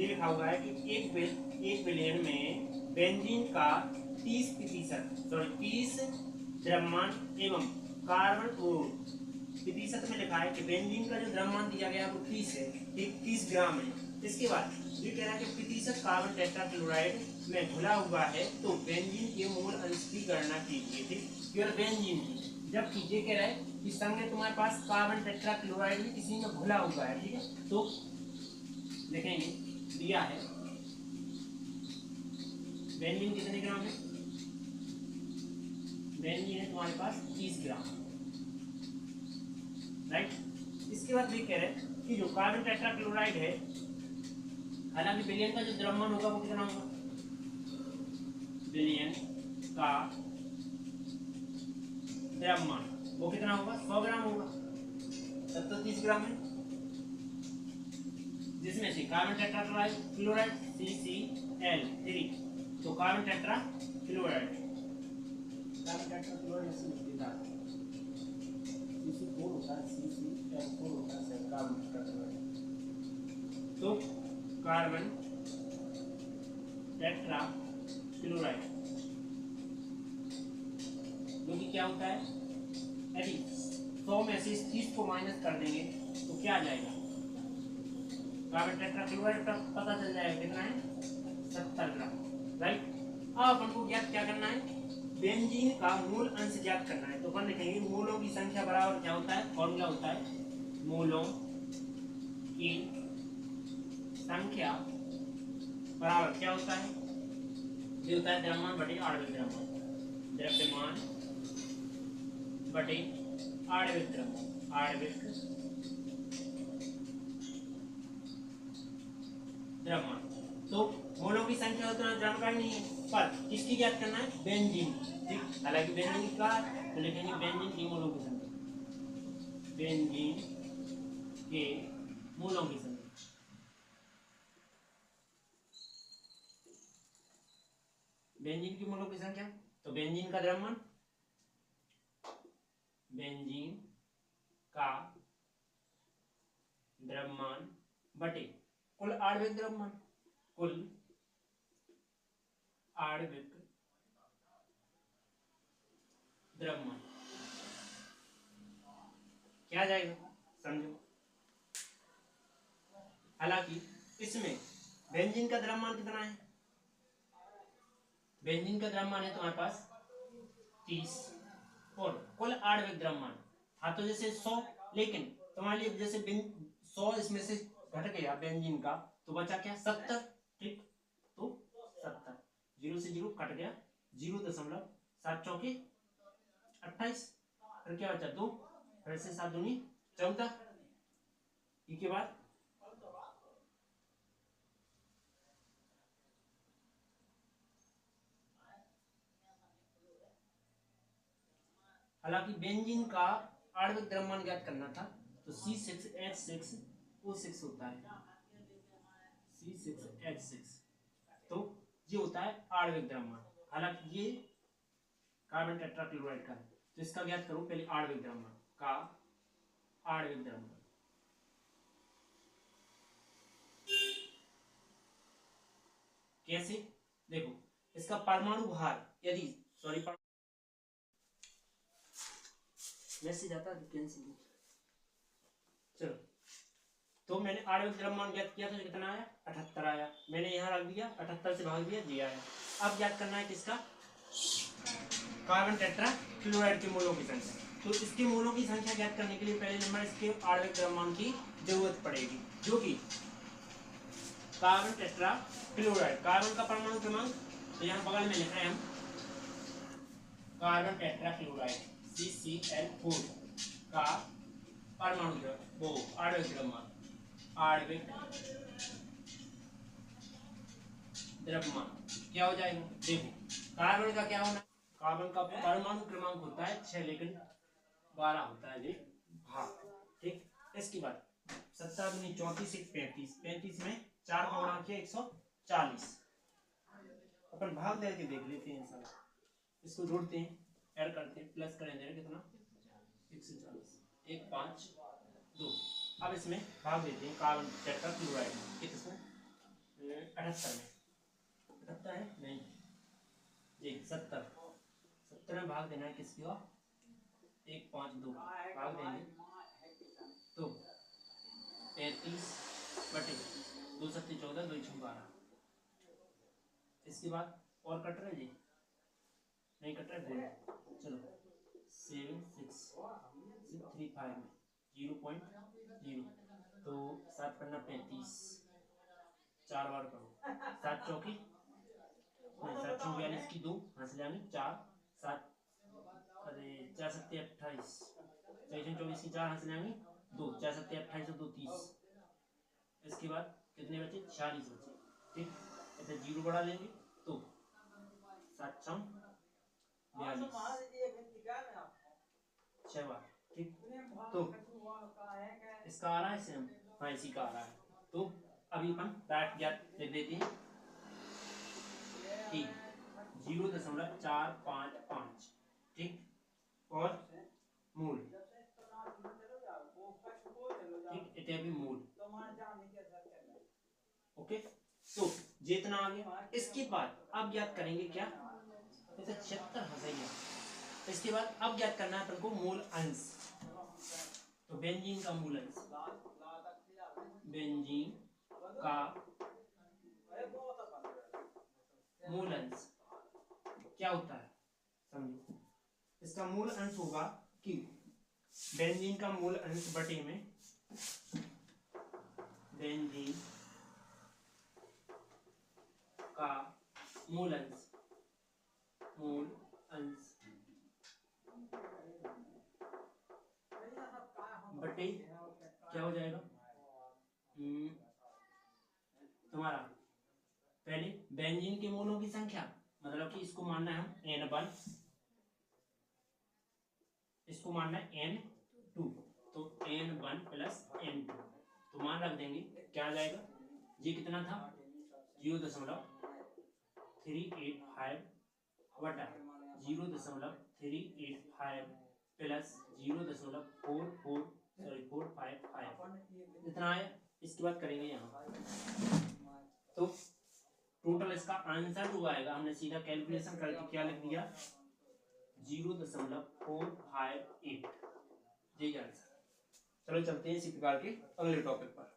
ये लिखा हुआ है कि एक विलयन में बेंजीन का 30 द्रव्यमान एवं कार्बन प्रतिशत में लिखा है कि बेंजीन का जो द्रव्यमान दिया गया वो 30 है, 30 ग्राम है। इसके बाद ये कह रहा है कि प्रतिशत कार्बन टेट्राक्लोराइड में घुला हुआ है, तो बेंजीन के मूल अंश की गणना कीजिए। ठीक, केवल बेंजीन की, जबकि ये कह रहा है कि संग तुम्हारे पास कार्बन टेट्राक्लोराइड भी किसी में घुला हुआ है। ठीक है, तो लिखेंगे दिया है बेंजीन कितने ग्राम है, बेंजीन है तुम्हारे पास 30 ग्राम, राइट। इसके बाद ये कह रहे हैं कि जो कार्बन टेट्राक्लोराइड है, हालांकि विलयन का जो द्रव्यमान होगा वो कितना होगा, विलयन का द्रव्यमान वो कितना होगा, 100 ग्राम होगा, तब तो 30 ग्राम है, जिसमें से कार्बन टेट्राक्लोराइड CCl3, तो कार्बन टेट्राक्लोराइड ऐसे लिखा है, CC4 होता है, CCl4 होता है कार्बन टेट्राक्लोराइड, तो कार्बन टेट्राक्लोराइड जो कि क्या होता है, यदि 100 में से इस 30 को माइनस कर देंगे तो क्या आ जाएगा, कार्बन टेट्राक्लोराइड का पता चल जाएगा कितना है, 70 ग्राम, राइट। अब अपन को ज्ञात क्या करना है, बेंजीन का मूल अंश ज्ञात करना है। तो अपन लिखेंगे मूलों की संख्या बराबर क्या होता है, फॉर्मूला होता है मूलों की संख्या बराबर क्या होता है, ये होता है द्रव्यमान बटे आणविक द्रव्यमान, द्रव्यमान बटे आणविक द्रव्यमान, आणविक द्रव्यमान। तो मोलों की संख्या उतना जानकारी नहीं है, पर किसकी ज्ञात करना है, बेंजीन। ठीक, हालांकि बेंजीन का तो लिखेंगे बेंजीन की मोलों की संख्या, बेंजीन के मोलों की संख्या, बेंजीन की मोलों की संख्या, तो बेंजीन का द्रव्यमान, बेंजीन का द्रव्यमान बटे कुल आणविक द्रव्यमान, कुल आणविक द्रव्यमान क्या आ जाएगा, समझो। हालांकि इसमें बेंजीन का द्रव्यमान कितना है, बेंजीन का द्रव्यमान है तुम्हारे पास 30 और कुल आणविक द्रव्यमान, हाँ तो जैसे 100, लेकिन तुम्हारे लिए जैसे 100 इसमें से घट गया बेंजीन का, तो बचा क्या, 70। ठीक, तो 70, 0 से 0 कट गया, 0.7 चौके 28, फिर क्या बचा 2, फिर से 7 दूनी 14, के बाद हालांकि बेंजीन का आणविक द्रव्यमान ज्ञात करना था, तो C6H6O6 होता है, C6H6, तो ये होता है आणविक द्रव्यमान। हालांकि ये कार्बन टेट्राक्लोराइड का है, तो इसका ज्ञात करो पहले आणविक द्रव्यमान का, आणविक द्रव्यमान कैसे, देखो इसका परमाणु भार, यदि सॉरी मैसेज आता है कैंसिल, चलो, तो मैंने आणविक द्रव्यमान ज्ञात किया था, कितना आया, 78 आया, मैंने यहाँ रख दिया, 78 से भाग दिया, जी आया। अब ज्ञात करना है किसका, कार्बन टेट्राक्लोराइड के मूलों की संख्या। तो इसके मूलों की संख्या ज्ञात करने के लिए पहले नंबर इसके आणविक द्रव्यमान की जरूरत पड़ेगी, जो कि कार्बन टेट्राक्लोराइड, कार्बन का परमाणु क्रमांक, तो यहाँ बगल में लिख रहे हैं हम कार्बन टेट्राक्लोराइड CCl4 का परमाणु वो आणविक द्रव्यमान, आणविक द्रव्यमान क्या हो जाएगा, देखो कार्बन का क्या होना है, कार्बन का परमाणु क्रमांक होता है 6, लेकिन 12 होता है ये भाग। ठीक, इसके बाद 17 दूनी 34, 35, 35 में 4 का गुणा किया 140, अपन भाग दे के देख लेते हैं सब, इसको जोड़ते हैं, ऐड करते हैं, प्लस करेंगे कितना 140, 1 5 2। अब इसमें भाग देते हैं कार्बन टेट्राक्लोराइड में, कितने 78 में, 78 है नहीं जी 70, 70 में भाग देना है किसकी ओर, 1 5 2 भाग देंगे तो 35 बटे 2 सत्ती 14 2 छः 12। इसके बाद और कट रहे जी नहीं कट रहे बोलो चलो 7 6 6 3 5 में 0.0 तो 7 पन्ना 35, 4 बार करो 7 चौकी नहीं 7 चौकी यानी इसकी 2 हंस जानी 4 7 अरे 4 सत्ते 28 4 24 की 4 हंस जानी 2 4 सत्ते 28 और 2 30। इसके बाद कितने बचे 46 बचे ठीक, ऐसे 0 बढ़ा लेंगे तो 7 6 42 6 बार ठीक। तो इसका आ रहा है सेम, हाँ इसी का आ रहा है। तो अभी अपन डायरेक्ट ज्ञात लिख देते हैं कि 0.455 ठीक और मूल ठीक इतने अभी मूल ओके। तो जितना आ गया इसके बाद अब ज्ञात करेंगे क्या, जैसे 76 हंसाइया। इसके बाद अब ज्ञात करना है अपन को मूल अंश। तो बेंजीन का मूल अंश, बेंजीन का मूल अंश क्या होता है समझो। इसका मूल अंश होगा कि बेंजीन का मूल अंश बटे में बेंजीन का मूल अंश, मूल अंश बटे क्या हो जाएगा तुम्हारा पहले बेंजीन के मोलों की संख्या, मतलब कि इसको मानना है हम N1, इसको मानना है N2, तो N1 प्लस N2 तो मान रख देंगे क्या आ जाएगा, ये कितना था 0.385 बटा 0.385 प्लस 0.455 इतना आया। इसके बाद करेंगे यहाँ तो टोटल इसका आंसर जो आएगा, हमने सीधा कैलकुलेशन करके क्या लिख दिया 0.458 यही आंसर। चलो चलते हैं इसी प्रकार के अगले टॉपिक पर।